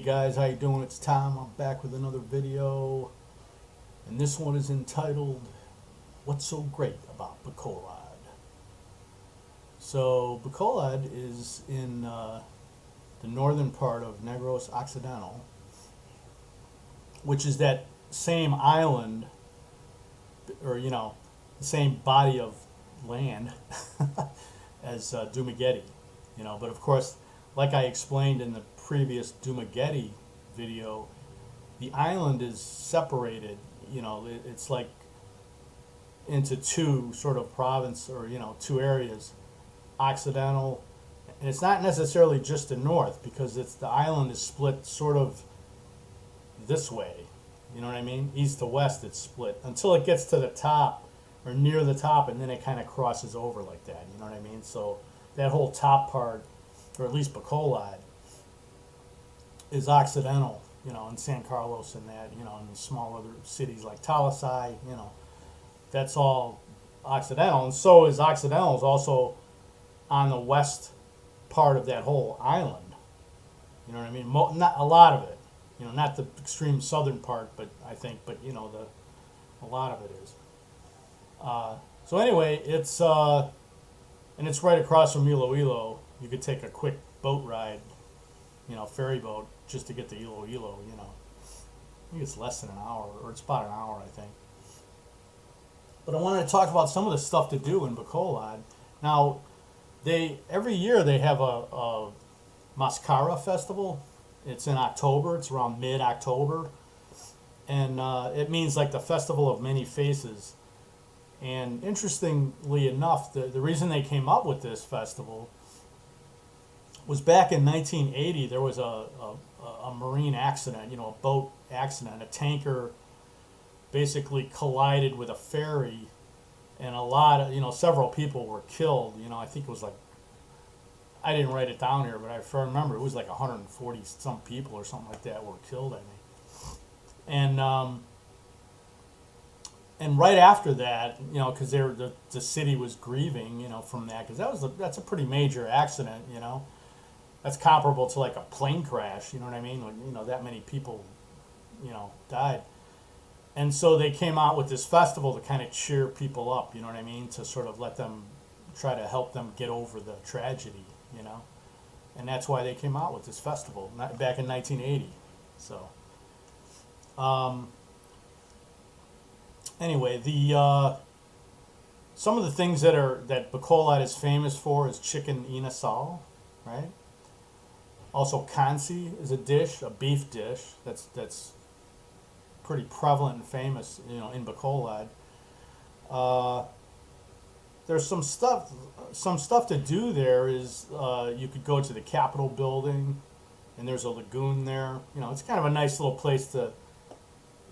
Guys, how you doing? It's Tom. I'm back with another video, and this one is entitled "What's So Great About Bacolod?" So Bacolod is in the northern part of Negros Occidental, which is that same island, or the same body of land as Dumaguete. But of course, like I explained in the previous Dumaguete video, the island is separated. It's like into two sort of province, or two areas, Occidental, and it's not necessarily just the north, because the island is split sort of this way. You know what I mean? East to west, it's split until it gets to the top or near the top, and then it kind of crosses over like that. You know what I mean? So that whole top part, or at least Bacolod, is Occidental, and San Carlos and that, and small other cities like Talisay, that's all Occidental. And so is Occidental is also on the west part of that whole island. You know what I mean? Not a lot of it, not the extreme southern part, but I think, but a lot of it is. So anyway, it's and it's right across from Iloilo. You could take a quick boat ride, ferry boat, just to get to Iloilo. I think it's less than an hour, or it's about an hour, I think. But I wanted to talk about some of the stuff to do in Bacolod. Now, every year they have a Mascara festival. It's in October. It's around mid-October, and it means like the Festival of Many Faces. And interestingly enough, the reason they came up with this festival was back in 1980. There was a marine accident, a boat accident. A tanker basically collided with a ferry, and a lot of, several people were killed. I think it was like, I didn't write it down here, but if I remember, it was like 140 some people or something like that were killed, I think. And right after that, because the city was grieving, from that, because that's a pretty major accident, That's comparable to like a plane crash, you know what I mean? When, that many people, died. And so they came out with this festival to kind of cheer people up, you know what I mean? To sort of let them, try to help them get over the tragedy, And that's why they came out with this festival back in 1980. So, anyway, some of the things that Bacolod is famous for is chicken inasal, right? Also, kansi is a dish, a beef dish that's pretty prevalent and famous, in Bacolod. There's some stuff to do there. Is you could go to the Capitol building, and there's a lagoon there. It's kind of a nice little place to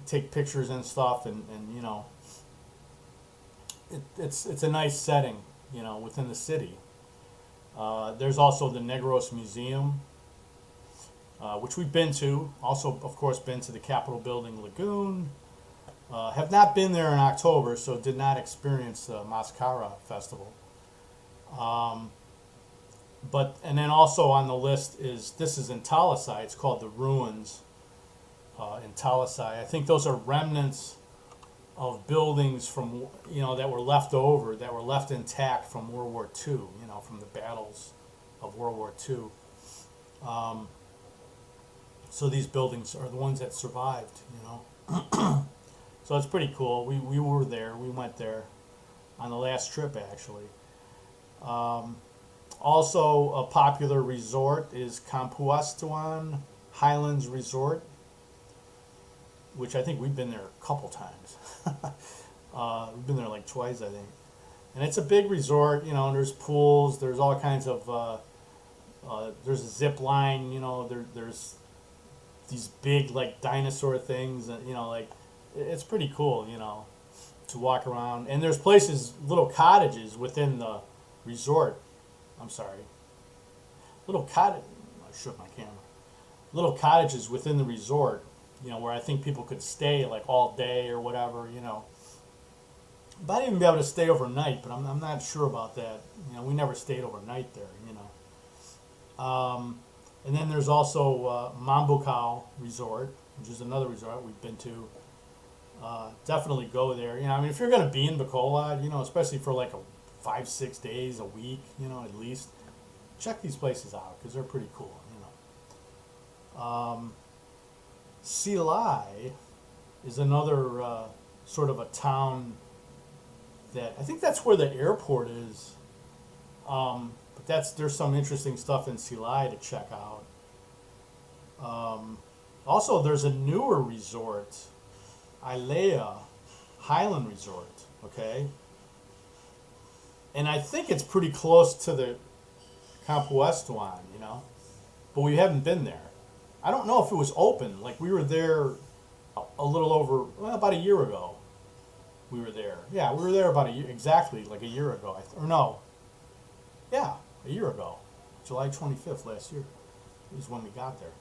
take pictures and stuff, and it's a nice setting, within the city. There's also the Negros Museum, which we've been to. Also, of course, been to the Capitol Building Lagoon. Have not been there in October, so did not experience the Mascara Festival. And then also on the list this is in Talisay. It's called the Ruins in Talisay. I think those are remnants of buildings from that were left over, that were left intact from World War II. From the battles of World War II. So these buildings are the ones that survived. So it's pretty cool. We were there. We went there on the last trip, actually. Also, a popular resort is Campuastuan Highlands Resort, which I think we've been there a couple times. We've been there like twice, I think. And it's a big resort, and there's pools, there's all kinds of, there's a zip line, there's these big like dinosaur things, like it's pretty cool, to walk around. And there's places, little cottages within the resort. I'm sorry. I shook my camera. Little cottages within the resort, where I think people could stay like all day or whatever, Might even be able to stay overnight, but I'm not sure about that. We never stayed overnight there, And then there's also Mambucao Resort, which is another resort we've been to. Definitely go there. You know, I mean, if you're going to be in Bacolod, you know, especially for like a 5 6 days a week, you know, at least, check these places out because they're pretty cool. You know, Silai is another sort of a town that I think that's where the airport is. But there's some interesting stuff in Silai to check out. Also, there's a newer resort, Ilea Highland Resort. Okay, and I think it's pretty close to the Campoestuan, you know, but we haven't been there. I don't know if it was open. Like we were there a little over about a year ago. We were there. Yeah, we were there about a year exactly, like a year ago. Or no, yeah, a year ago, July 25th last year is when we got there.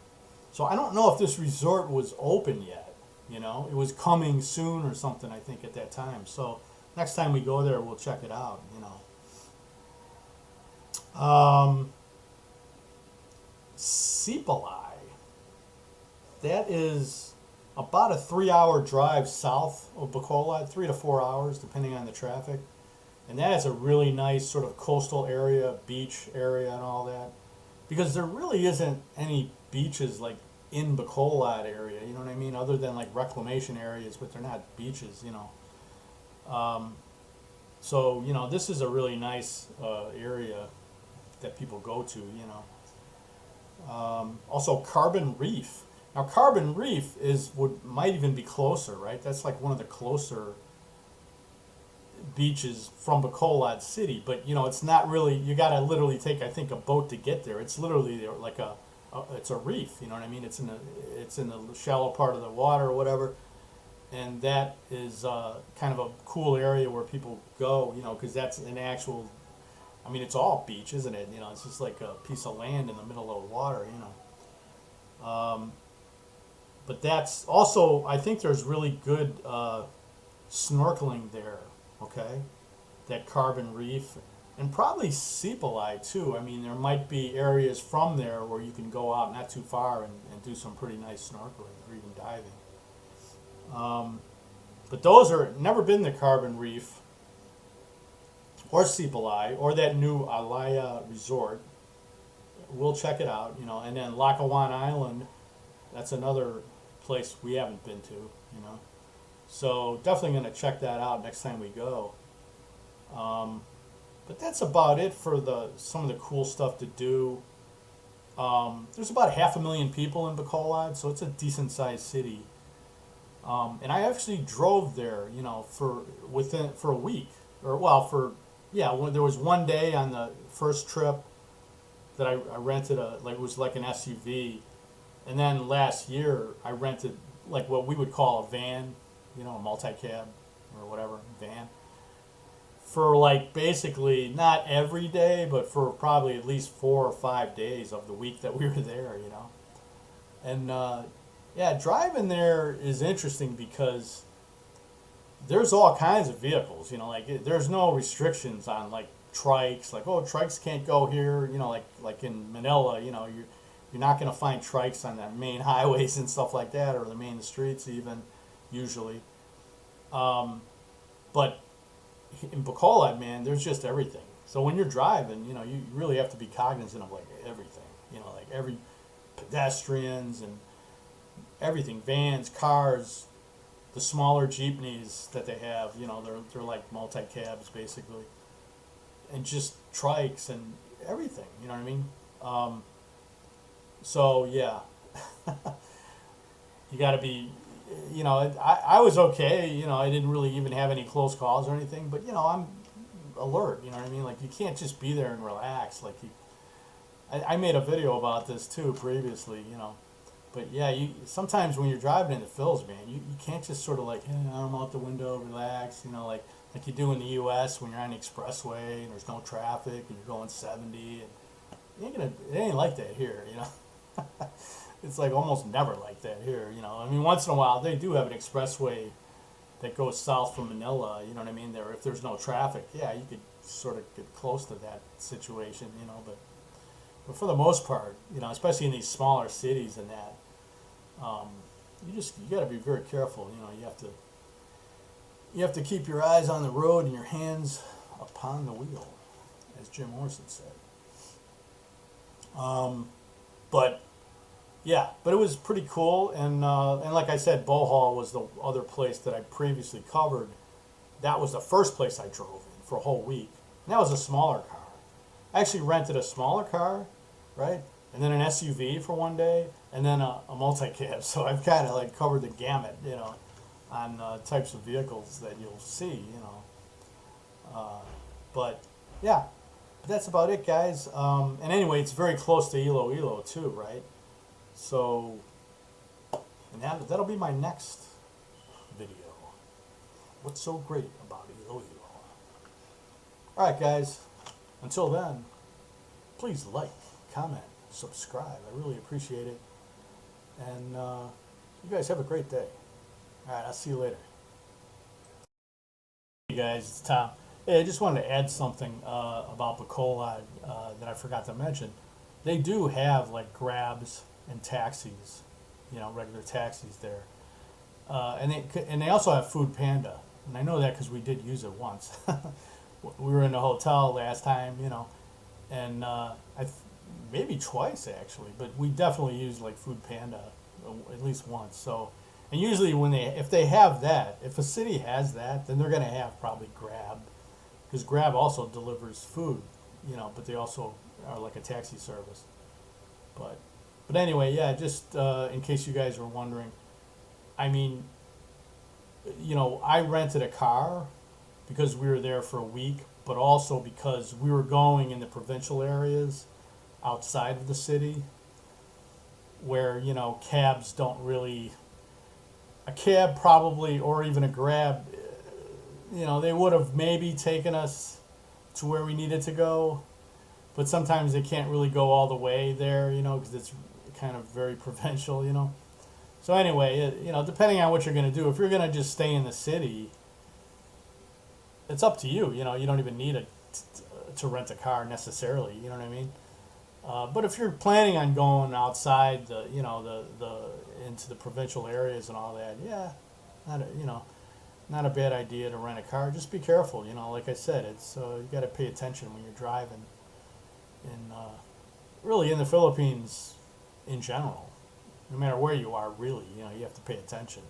So I don't know if this resort was open yet. You know, it was coming soon or something. I think at that time. So next time we go there, we'll check it out. You know. Sipalai. That is about a 3 hour drive south of Bacolod, 3 to 4 hours, depending on the traffic. And that is a really nice sort of coastal area, beach area, and all that. Because there really isn't any beaches like in Bacolod area, you know what I mean? Other than like reclamation areas, but they're not beaches, you know. So, you know, this is a really nice area that people go to, you know. Also, Carbon Reef. Now, Carbon Reef might even be closer, right? That's like one of the closer beaches from Bacolod City, but you know, it's not really. You got to literally take, I think, a boat to get there. It's literally like it's a reef. You know what I mean? It's in the shallow part of the water or whatever, and that is kind of a cool area where people go. You know, because that's an actual. I mean, it's all beach, isn't it? You know, it's just like a piece of land in the middle of the water. You know. But that's also, I think there's really good snorkeling there, okay? That Carbon Reef, and probably Sipalai too. I mean, there might be areas from there where you can go out not too far and do some pretty nice snorkeling or even diving. But those are, never been to Carbon Reef or Sipalai or that new Alaya Resort. We'll check it out, you know. And then Lakawan Island, that's another place we haven't been to, you know. So definitely going to check that out next time we go. But that's about it for some of the cool stuff to do. There's about 500,000 people in Bacolod, so it's a decent sized city. And I actually drove there, you know, for a week, or well, there was one day on the first trip that I rented it was like an SUV. And then last year, I rented like what we would call a van, you know, a multi-cab or whatever, van, for like basically not every day, but for probably at least 4 or 5 days of the week that we were there, you know. And yeah, driving there is interesting because there's all kinds of vehicles, you know, like there's no restrictions on like trikes, like, oh, trikes can't go here, you know, like in Manila, you know, you're not going to find trikes on the main highways and stuff like that, or the main streets even, usually. But in Bacolod, man, there's just everything. So when you're driving, you know, you really have to be cognizant of like everything, you know, like every pedestrians and everything, vans, cars, the smaller jeepneys that they have, you know, they're like multi-cabs basically, and just trikes and everything, you know what I mean? So yeah, you got to be, you know, I was okay, you know, I didn't really even have any close calls or anything, but you know, I'm alert, you know what I mean? Like you can't just be there and relax. Like I made a video about this too previously, you know, but yeah, sometimes when you're driving in the Phils, man, you can't just sort of like, hey, arm out the window, relax, you know, like you do in the U.S. when you're on the expressway and there's no traffic and you're going 70, and it ain't like that here, you know. It's like almost never like that here, you know. I mean, once in a while they do have an expressway that goes south from Manila, you know what I mean? If there's no traffic, yeah, you could sort of get close to that situation, you know. But for the most part, you know, especially in these smaller cities and that, um, you got to be very careful. You know, you have to keep your eyes on the road and your hands upon the wheel, as Jim Morrison said. Um, but yeah, but it was pretty cool, and like I said, Bohol was the other place that I previously covered. That was the first place I drove in for a whole week, and that was a smaller car. I actually rented a smaller car, right, and then an SUV for one day, and then a multi-cab. So I've kind of like covered the gamut, you know, on types of vehicles that you'll see, you know. But yeah, but that's about it, guys. And anyway, it's very close to Iloilo too, right? So, and that'll be my next video. What's so great about Iloilo? All right, guys. Until then, please like, comment, subscribe. I really appreciate it. And you guys have a great day. All right, I'll see you later. Hey guys, it's Tom. Hey, I just wanted to add something about Bacolod that I forgot to mention. They do have like Grabs and taxis, you know, regular taxis there, and they also have Food Panda, and I know that because we did use it once. We were in the hotel last time, you know, and maybe twice actually, but we definitely used like Food Panda at least once. So, and usually if they have that, if a city has that, then they're gonna have probably Grab, because Grab also delivers food, you know, but they also are like a taxi service. But anyway, yeah, just in case you guys were wondering, I mean, you know, I rented a car because we were there for a week, but also because we were going in the provincial areas outside of the city where, you know, cabs don't really, a cab probably, or even a Grab, you know, they would have maybe taken us to where we needed to go, but sometimes they can't really go all the way there, you know, because it's kind of very provincial, you know. So anyway, you know, depending on what you're going to do, if you're going to just stay in the city, it's up to you. You know, you don't even need to rent a car necessarily. You know what I mean? But if you're planning on going outside the, you know, the into the provincial areas and all that, yeah, you know, not a bad idea to rent a car. Just be careful. You know, like I said, it's you got to pay attention when you're driving. And really, in the Philippines, in general, no matter where you are, really, you know, you have to pay attention.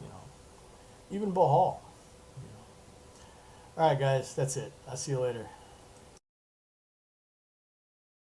You know, even Bohol. You know. All right, guys, that's it. I'll see you later.